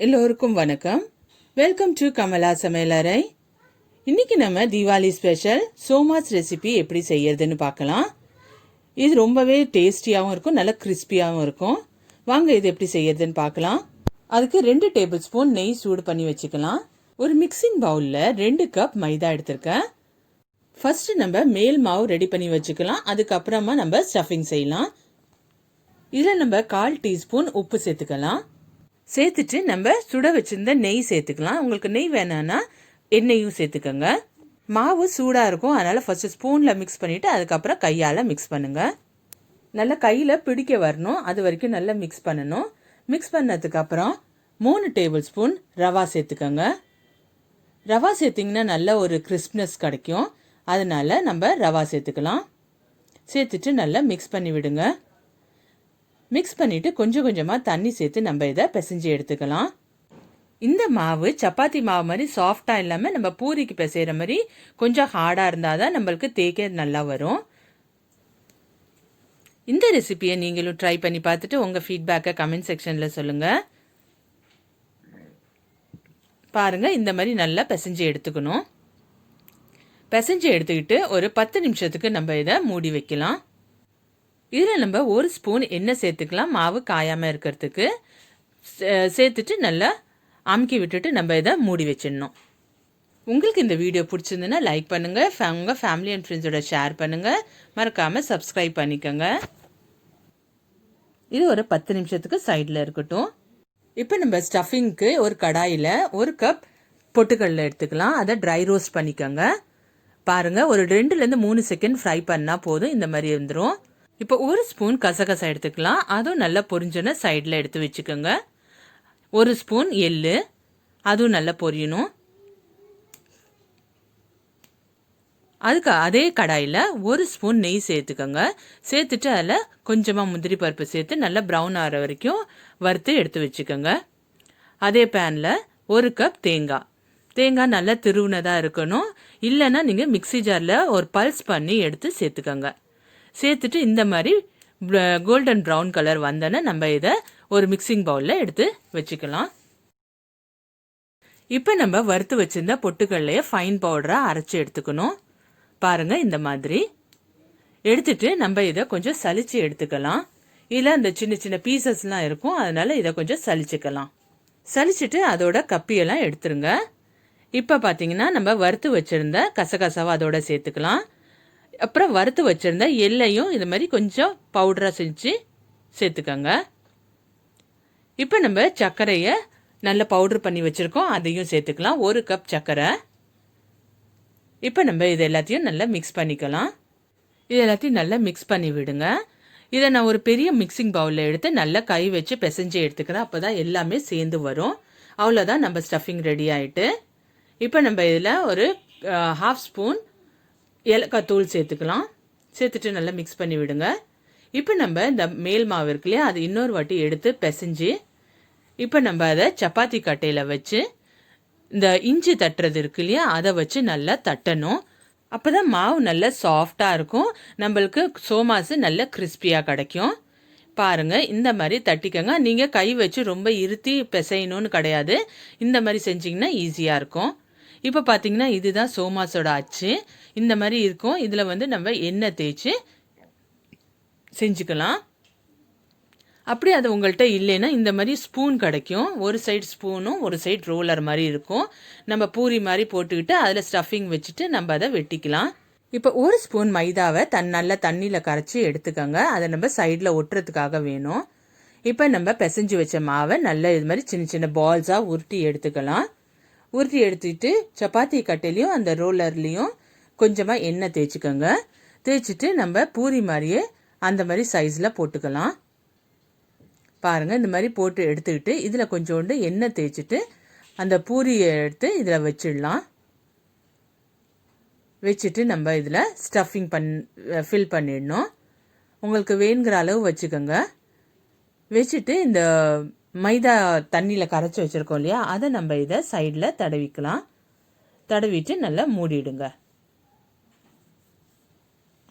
எல்லோருக்கும் வணக்கம். Welcome to Kamala சமையலறை. இன்னைக்கு நம்ம தீபாவளி ஸ்பெஷல் சோமாஸ் ரெசிபி எப்படி செய்யறதுன்னு பார்க்கலாம். இது ரொம்பவே டேஸ்டியாகவும் இருக்கும், நல்ல கிறிஸ்பியாகவும் இருக்கும். வாங்க இது எப்படி செய்யறதுன்னு பார்க்கலாம். அதுக்கு 2 டேபிள் ஸ்பூன் நெய் சூடு பண்ணி வச்சுக்கலாம். ஒரு மிக்சிங் பவுலில் 2 கப் மைதா எடுத்திருக்கேன். ஃபர்ஸ்ட் நம்ம மேல் மாவு ரெடி பண்ணி வச்சுக்கலாம். அதுக்கப்புறமா நம்ம ஸ்டஃபிங் செய்யலாம். இதில் நம்ம 1/4 டீஸ்பூன் உப்பு சேர்த்துக்கலாம். சேர்த்துட்டு நம்ம சுட வச்சிருந்த நெய் சேர்த்துக்கலாம். உங்களுக்கு நெய் வேணான்னா எண்ணெயும் சேர்த்துக்கோங்க. மாவு சூடாக இருக்கும், அதனால் ஃபர்ஸ்ட் ஸ்பூனில் மிக்ஸ் பண்ணிவிட்டு அதுக்கப்புறம் கையால் மிக்ஸ் பண்ணுங்கள். நல்லா கையில் பிடிக்க வரணும், அது வரைக்கும் நல்லா மிக்ஸ் பண்ணணும். மிக்ஸ் பண்ணதுக்கப்புறம் 3 டேபிள் ஸ்பூன் ரவா சேர்த்துக்கோங்க. ரவா சேர்த்திங்கன்னா நல்ல ஒரு கிறிஸ்ப்னஸ் கிடைக்கும், அதனால் நம்ம ரவா சேர்த்துக்கலாம். சேர்த்துட்டு நல்லா மிக்ஸ் பண்ணி விடுங்க. மிக்ஸ் பண்ணிவிட்டு கொஞ்சம் கொஞ்சமாக தண்ணி சேர்த்து நம்ம இதை பிசைஞ்சு எடுத்துக்கலாம். இந்த மாவு சப்பாத்தி மாவு மாதிரி சாஃப்டாக இல்லாமல் நம்ம பூரிக்கு பிசைகிற மாதிரி கொஞ்சம் ஹார்டாக இருந்தால் தான் நம்மளுக்கு தேய்க்க நல்லா வரும். இந்த ரெசிபியை நீங்களும் ட்ரை பண்ணி பார்த்துட்டு உங்கள் ஃபீட்பேக்கை கமெண்ட் செக்ஷனில் சொல்லுங்கள். பாருங்கள், இந்த மாதிரி நல்லா பிசைஞ்சு எடுத்துக்கணும். பிசைஞ்சு எடுத்துக்கிட்டு ஒரு 10 நிமிஷத்துக்கு நம்ம இதை மூடி வைக்கலாம். இதில் நம்ம 1 ஸ்பூன் எண்ணெய் சேர்த்துக்கலாம், மாவு காயாமல் இருக்கிறதுக்கு. சேர்த்துட்டு நல்லா அமுக்கி விட்டுட்டு நம்ம இதை மூடி வச்சிடணும். உங்களுக்கு இந்த வீடியோ பிடிச்சிருந்துன்னா லைக் பண்ணுங்கள், உங்கள் ஃபேமிலி அண்ட் ஃப்ரெண்ட்ஸோட ஷேர் பண்ணுங்கள், மறக்காமல் சப்ஸ்கிரைப் பண்ணிக்கோங்க. இது ஒரு 10 நிமிஷத்துக்கு சைடில் இருக்கட்டும். இப்போ நம்ம ஸ்டஃபிங்க்கு ஒரு கடாயில் 1 கப் பொட்டுக்கடலை எடுத்துக்கலாம். அதை ட்ரை ரோஸ்ட் பண்ணிக்கோங்க. பாருங்கள், ஒரு 2லேருந்து 3 செகண்ட் ஃப்ரை பண்ணால் போதும், இந்த மாதிரி இருந்துடும். இப்போ 1 ஸ்பூன் கசகசா எடுத்துக்கலாம். அதுவும் நல்லா பொரிஞ்சோன்னு சைடில் எடுத்து வச்சுக்கோங்க. 1 ஸ்பூன் எள்ளு, அதுவும் நல்லா பொரியணும். அதுக்கு அதே கடாயில் 1 ஸ்பூன் நெய் சேர்த்துக்கோங்க. சேர்த்துட்டு அதில் கொஞ்சமாக முந்திரி பருப்பு சேர்த்து நல்லா ப்ரௌன் ஆகிற வரைக்கும் வறுத்து எடுத்து வச்சுக்கோங்க. அதே பேனில் 1 கப் தேங்காய் நல்லா திருவுனதாக இருக்கணும். இல்லைன்னா நீங்கள் மிக்ஸி ஜாரில் ஒரு பல்ஸ் பண்ணி எடுத்து சேர்த்துக்கோங்க. சேர்த்துட்டு இந்த மாதிரி கோல்டன் ப்ரௌன் கலர் வந்தோன்னே நம்ம இதை ஒரு மிக்சிங் பவுலில் எடுத்து வச்சுக்கலாம். இப்போ நம்ம வறுத்து வச்சிருந்த பொட்டுக்கடலையை ஃபைன் பவுடராக அரைச்சி எடுத்துக்கணும். பாருங்கள், இந்த மாதிரி எடுத்துட்டு நம்ம இதை கொஞ்சம் சலிச்சு எடுத்துக்கலாம். இதில் அந்த சின்ன சின்ன பீசஸ்லாம் இருக்கும், அதனால இதை கொஞ்சம் சலிச்சுக்கலாம். சலிச்சுட்டு அதோட கப்பியெல்லாம் எடுத்துருங்க. இப்போ பார்த்தீங்கன்னா நம்ம வறுத்து வச்சிருந்த கசகசாவை அதோட சேர்த்துக்கலாம். அப்புறம் வறுத்து வச்சுருந்த எள்ளையும் இது மாதிரி கொஞ்சம் பவுடராக செஞ்சு சேர்த்துக்கோங்க. இப்போ நம்ம சர்க்கரையை நல்லா பவுட்ரு பண்ணி வச்சுருக்கோம், அதையும் சேர்த்துக்கலாம். 1 கப் சர்க்கரை. இப்போ நம்ம இது எல்லாத்தையும் நல்லா மிக்ஸ் பண்ணிக்கலாம். இது எல்லாத்தையும் நல்லா மிக்ஸ் பண்ணி விடுங்க. இதை நான் ஒரு பெரிய மிக்சிங் பவுலில் எடுத்து நல்லா கை வச்சு பிசைஞ்சு எடுத்துக்கிறேன். அப்போ தான் எல்லாமே சேர்ந்து வரும். அவ்வளோதான், நம்ம ஸ்டஃபிங் ரெடி ஆகிட்டு. இப்போ நம்ம இதில் ஒரு 1/2 ஸ்பூன் ஏலக்காய் தூள் சேர்த்துக்கலாம். சேர்த்துட்டு நல்லா மிக்ஸ் பண்ணி விடுங்க. இப்போ நம்ம இந்த மேல் மாவு இருக்கு இல்லையா, அது இன்னொரு வாட்டி எடுத்து பிசைஞ்சு இப்போ நம்ம அதை சப்பாத்தி கட்டையில் வச்சு இந்த இஞ்சி தட்டுறது இருக்கு இல்லையா, அதை வச்சு நல்லா தட்டணும். அப்போ தான் மாவு நல்லா சாஃப்டாக இருக்கும், நம்மளுக்கு சோமாஸு நல்லா கிறிஸ்பியாக கிடைக்கும். பாருங்கள், இந்த மாதிரி தட்டிக்கங்க. நீங்கள் கை வச்சு ரொம்ப இருத்தி பிசையணும்னு கிடையாது, இந்த மாதிரி செஞ்சிங்கன்னா ஈஸியாக இருக்கும். இப்போ பார்த்தீங்கன்னா இதுதான் சோமாஸோட அச்சு, இந்த மாதிரி இருக்கும். இதில் வந்து நம்ம எண்ணெய் தேய்ச்சி செஞ்சுக்கலாம். அப்படி அது உங்கள்கிட்ட இல்லைன்னா இந்த மாதிரி ஸ்பூன் கிடைக்கும். ஒரு சைடு ஸ்பூனும் ஒரு சைடு ரோலர் மாதிரி இருக்கும். நம்ம பூரி மாதிரி போட்டுக்கிட்டு அதில் ஸ்டஃபிங் வச்சுட்டு நம்ம அதை வெட்டிக்கலாம். இப்போ 1 ஸ்பூன் மைதாவை நல்லா தண்ணியில் கரைச்சி எடுத்துக்கோங்க. அதை நம்ம சைடில் ஒட்டுறதுக்காக வேணும். இப்போ நம்ம பிசைஞ்சு வச்ச மாவை நல்லா இது மாதிரி சின்ன சின்ன பால்ஸாக உருட்டி எடுத்துக்கலாம். உருட்டி எடுத்துக்கிட்டு சப்பாத்தி கட்டையிலையும் அந்த ரோலர்லேயும் கொஞ்சமாக எண்ணெய் தேய்ச்சிக்கோங்க. தேய்ச்சிட்டு நம்ம பூரி மாதிரியே அந்த மாதிரி சைஸில் போட்டுக்கலாம். பாருங்கள், இந்த மாதிரி போட்டு எடுத்துக்கிட்டு இதில் கொஞ்சோண்டு எண்ணெய் தேய்ச்சிட்டு அந்த பூரியை எடுத்து இதில் வச்சிடலாம். வச்சுட்டு நம்ம இதில் ஸ்டஃபிங் ஃபில் பண்ணிடணும். உங்களுக்கு வேணுங்கிற அளவு வச்சுக்கோங்க. வச்சுட்டு இந்த மைதா தண்ணியில் கரைச்சி வச்சுருக்கோம் இல்லையா, அதை நம்ம இதை சைடில் தடவிக்கலாம். தடவிட்டு நல்லா மூடிடுங்க.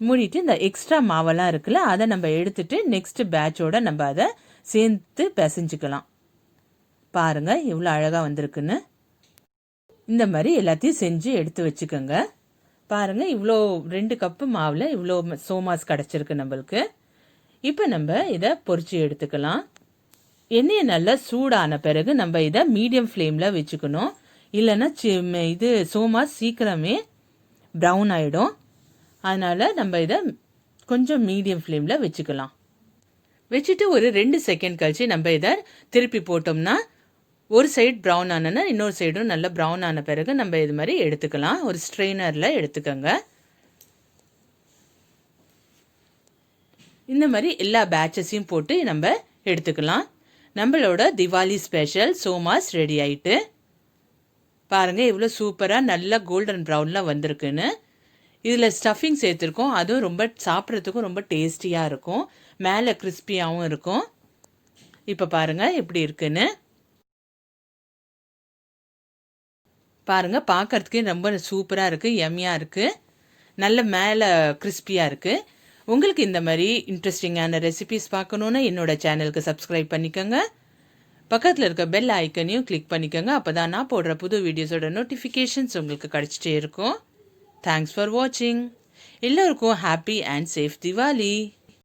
மூடிட்டு இந்த எக்ஸ்ட்ரா மாவெல்லாம் இருக்குல்ல, அதை நம்ம எடுத்துட்டு நெக்ஸ்ட் பேட்சோட நம்ம அதை சேர்த்து பிசைஞ்சுக்கலாம். பாருங்கள் இவ்வளோ அழகாக வந்திருக்குன்னு. இந்த மாதிரி எல்லாத்தையும் செஞ்சு எடுத்து வச்சுக்கோங்க. பாருங்கள் இவ்வளோ 2 கப்பு மாவில் இவ்வளோ சோமாஸ் கிடச்சிருக்கு நம்மளுக்கு. இப்போ நம்ம இதை பொரிச்சு எடுத்துக்கலாம். எண்ணெயை நல்லா சூடான பிறகு நம்ம இதை மீடியம் ஃப்ளேமில் வச்சுக்கணும். இல்லைன்னா இது சோமாஸ் சீக்கிரமே ப்ரௌன் ஆகிடும். அதனால் நம்ம இதை கொஞ்சம் மீடியம் ஃப்ளேமில் வச்சுக்கலாம். வச்சுட்டு ஒரு 2 செகண்ட் கழிச்சு நம்ம இதை திருப்பி போட்டோம்னா ஒரு சைடு ப்ரௌன் ஆனனா இன்னொரு சைடும் நல்லா ப்ரௌன் ஆன பிறகு நம்ம இது மாதிரி எடுத்துக்கலாம். ஒரு ஸ்ட்ரெயினரில் எடுத்துக்கோங்க. இந்த மாதிரி எல்லா பேட்சஸையும் போட்டு நம்ம எடுத்துக்கலாம். நம்மளோட திவாலி ஸ்பெஷல் சோமாஸ் ரெடி ஆயிட்டு. பாருங்கள் இவ்வளோ சூப்பராக நல்லா கோல்டன் ப்ரௌனில் வந்திருக்குன்னு. இதில் ஸ்டஃபிங் சேர்த்துருக்கோம். அதுவும் ரொம்ப சாப்பிட்றதுக்கும் ரொம்ப டேஸ்டியாக இருக்கும். மேலே கிறிஸ்பியாகவும் இருக்கும். இப்போ பாருங்கள் எப்படி இருக்குன்னு. பாருங்கள் பார்க்குறதுக்கே ரொம்ப சூப்பராக இருக்குது, யம்மியாக இருக்குது, நல்ல மேலே கிறிஸ்பியாக இருக்குது. உங்களுக்கு இந்த மாதிரி இன்ட்ரெஸ்டிங்கான ரெசிபிஸ் பார்க்கணுன்னா என்னோடய சேனலுக்கு சப்ஸ்கிரைப் பண்ணிக்கோங்க. பக்கத்தில் இருக்க பெல் ஐக்கனையும் கிளிக் பண்ணிக்கோங்க. அப்போ தான் நான் போடுற புது வீடியோஸோட நோட்டிஃபிகேஷன்ஸ் உங்களுக்கு கிடச்சிட்டே இருக்கும். தேங்க்ஸ் ஃபார் வாட்சிங். எல்லோருக்கும் ஹாப்பி அண்ட் சேஃப் திவாலி.